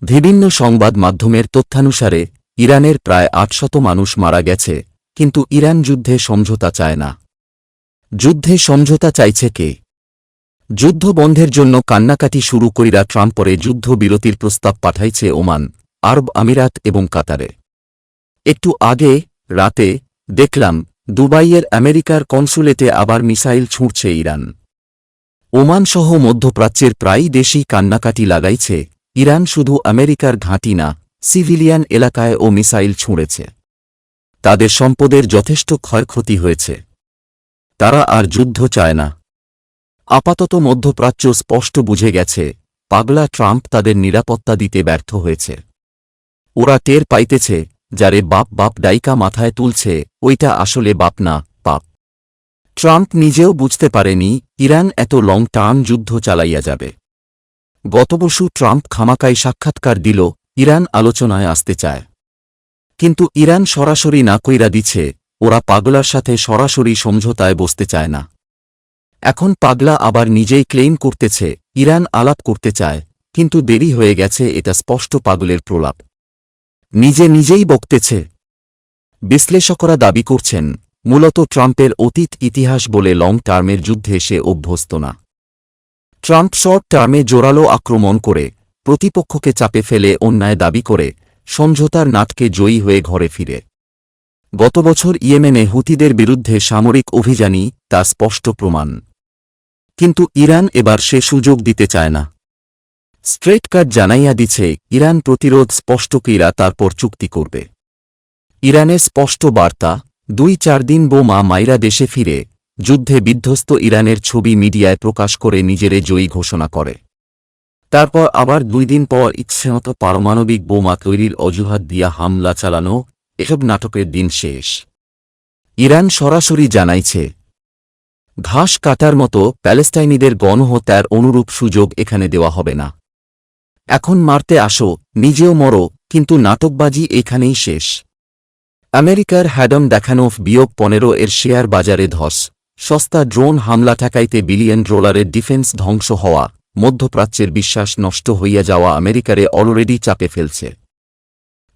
বিভিন্ন সংবাদ মাধ্যমের তথ্যানুসারে ইরানের প্রায় ৮০০ মানুষ মারা গেছে, কিন্তু ইরান যুদ্ধে সমঝোতা চায় না। যুদ্ধে সমঝোতা চাইছে কে? যুদ্ধ বন্ধের জন্য কান্নাকাটি শুরু কইরা ট্রাম্পরে যুদ্ধবিরতির প্রস্তাব পাঠাইছে ওমান, আরব আমিরাত এবং কাতারে। একটু আগে রাতে দেখলাম দুবাইয়ের আমেরিকার কনসুলেটে আবার মিসাইল ছুঁড়ছে ইরান। ওমানসহ মধ্যপ্রাচ্যের প্রায় দেশই কান্নাকাটি লাগাইছে। ইরান শুধু আমেরিকার ঘাঁটি না, সিভিলিয়ান এলাকায়ও মিসাইল ছুঁড়েছে। তাদের সম্পদের যথেষ্ট ক্ষয়ক্ষতি হয়েছে। তারা আর যুদ্ধ চায় না। আপাতত মধ্যপ্রাচ্য স্পষ্ট বুঝে গেছে, পাগলা ট্রাম্প তাদের নিরাপত্তা দিতে ব্যর্থ হয়েছে। ওরা টের পাইতেছে, যারে বাপ বাপ ডাইকা মাথায় তুলছে ওইটা আসলে বাপ না, পাপ। ট্রাম্প নিজেও বুঝতে পারেনি ইরান এত লং টার্ম যুদ্ধ চালাইয়া যাবে। গত বছর ট্রাম্প খামাকাই সাক্ষাৎকার দিল, ইরান আলোচনায় আসতে চায়। কিন্তু ইরান সরাসরি না কইরা দিছে, ওরা পাগলার সাথে সরাসরি সমঝোতায় বসতে চায় না। এখন পাগলা আবার নিজেই ক্লেইম করতেছে ইরান আলাপ করতে চায়, কিন্তু দেরি হয়ে গেছে। এটা স্পষ্ট পাগলের প্রলাপ। নিজেই বকতেছে। বিশ্লেষকরা দাবি করছেন, মূলত ট্রাম্পের অতীত ইতিহাস বলে লং টার্মের যুদ্ধে সে অভ্যস্ত না। ট্রাম্প শর্ট টার্মে জোরালো আক্রমণ করে, প্রতিপক্ষকে চাপে ফেলে অন্যায় দাবি করে, সমঝোতার নাটকে জয়ী হয়ে ঘরে ফিরে। গত বছর ইয়েমেনে হুতিদের বিরুদ্ধে সামরিক অভিযানই তার স্পষ্ট প্রমাণ। কিন্তু ইরান এবার সে সুযোগ দিতে চায় না। স্ট্রেট কাট জানাইয়া দিছে ইরান প্রতিরোধ স্পষ্ট কইরা তারপর চুক্তি করবে। ইরানের স্পষ্ট বার্তা, ২-৪ দিন বোমা মাইরা দেশে ফিরে, যুদ্ধে বিধ্বস্ত ইরানের ছবি মিডিয়ায় প্রকাশ করে নিজেরে জয়ী ঘোষণা করে। তারপর আবার ২ দিন পর ইচ্ছেমতো পারমাণবিক বোমা তৈরির অজুহাত দিয়া হামলা চালানো। এসব নাটকের দিন শেষ। ইরান সরাসরি জানাইছে, ঘাস কাটার মতো প্যালেস্টাইনিদের গণহত্যার অনুরূপ সুযোগ এখানে দেওয়া হবে না। এখন মারতে আসো, নিজেও মরো, কিন্তু নাটকবাজি এখানেই শেষ। আমেরিকার হ্যাডম দেখানো -15 এর শেয়ার বাজারে ধস, সস্তা ড্রোন হামলা ঠেকাইতে বিলিয়ন ডলারের ডিফেন্স ধ্বংস হওয়া, মধ্যপ্রাচ্যের বিশ্বাস নষ্ট হইয়া যাওয়া আমেরিকারে অলরেডি চাপে ফেলছে।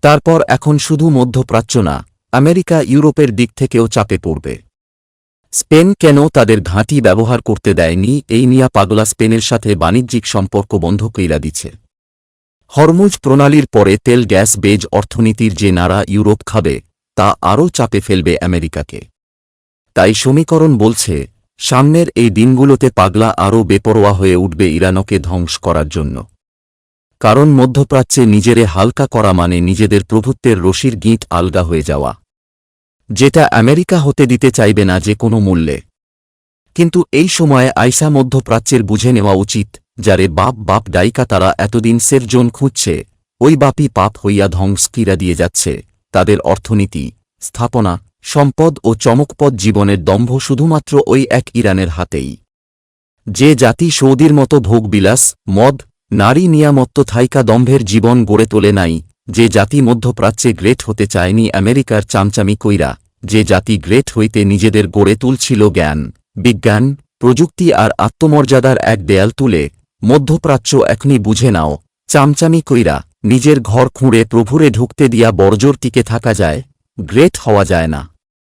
তারপর এখন শুধু মধ্যপ্রাচ্য না, আমেরিকা ইউরোপের দিক থেকেও চাপে পড়বে। স্পেন কেন তাদের ঘাঁটি ব্যবহার করতে দেয়নি এই নিয়া পাগলা স্পেনের সাথে বাণিজ্যিক সম্পর্ক বন্ধ কইরা দিচ্ছে। হরমুজ প্রণালীর পরে তেল গ্যাস বেজ অর্থনীতির যে নাড়া ইউরোপ খাবে, তা আরও চাপে ফেলবে আমেরিকাকে। তাই সমীকরণ বলছে, সামনের এই দিনগুলোতে পাগলা আরও বেপরোয়া হয়ে উঠবে ইরানকে ধ্বংস করার জন্য। কারণ মধ্যপ্রাচ্যে নিজেরে হালকা করা মানে নিজেদের প্রভুত্বের রশির গিঁট আলগা হয়ে যাওয়া, যেটা আমেরিকা হতে দিতে চাইবে না যে কোনো মূল্যে। কিন্তু এই সময়ে আইসা মধ্যপ্রাচ্যের বুঝে নেওয়া উচিত, যারে বাপ বাপ ডাইকা তারা এতদিন সেরজন খুঁজছে, ওই বাপই পাপ হইয়া ধ্বংস কিরা দিয়ে যাচ্ছে। তাদের অর্থনীতি, স্থাপনা, সম্পদ ও চমকপদ জীবনের দম্ভ শুধুমাত্র ওই এক ইরানের হাতেই। যে জাতি সৌদির মতো ভোগবিলাস, মদ, নারী নিয়ামত্ব থাইকা দম্ভের জীবন গড়ে তোলে নাই, যে জাতি মধ্যপ্রাচ্যে গ্রেট হতে চায়নি আমেরিকার চামচামি কইরা, যে জাতি গ্রেট হইতে নিজেদের গড়ে তুলছিল জ্ঞান, বিজ্ঞান, প্রযুক্তি আর আত্মমর্যাদার এক দেয়াল তুলে, মধ্যপ্রাচ্য এখনই বুঝে নাও, চামচামি কইরা নিজের ঘর খুঁড়ে প্রভুরে ঢুকতে দিয়া বড়জোর টিকে থাকা যায়, গ্রেট হওয়া যায় না।